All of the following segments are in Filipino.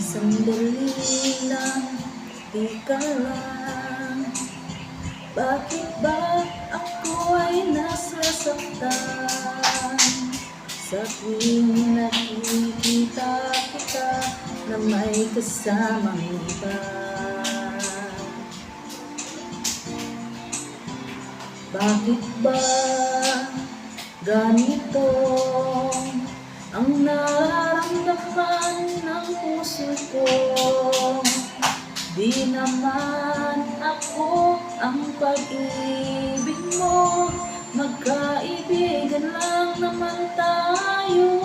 Sandali lang, di ka lang. Bakit ba ako ay nasasaktan? Sa tuwing nakikita kita na may kasamang iba. Bakit ba ganito ang nararamdaman ng puso ko? Di naman ako ang pag-ibig mo, magkaibigan lang naman tayo.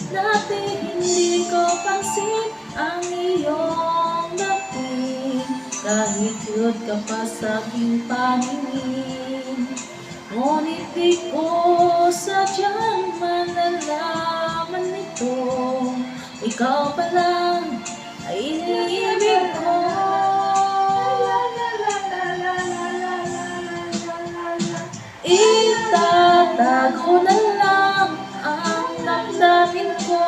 Dati hindi ko pansin ang iyong dating, kahit cute ka pa sa aking paningin. Ngunit di ko sadyang malalaman nito, ikaw pa lang ay iniibig ko. Itatago na lang ang damdamin ko,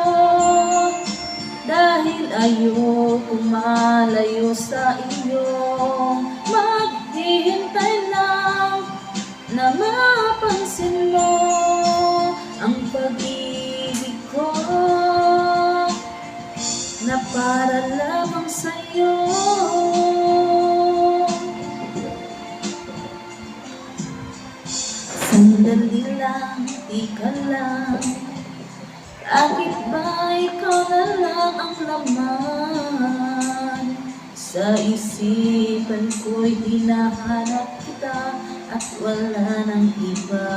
dahil ayokong malayo sa iyo. Maghihintay lang na mapansin mo ang pag-ibig ko, na para lamang sa'yo. Sandali lang, di ka lang. Bakit ba ikaw na lang ang laman? Sa isipan ko'y hinahanap kita at wala nang iba.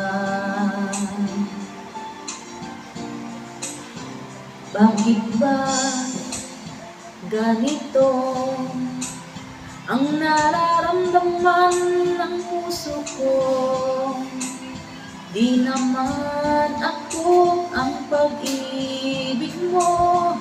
Bakit ba ganito ang nararamdaman ng puso ko? Di naman ako ang pag-ibig mo,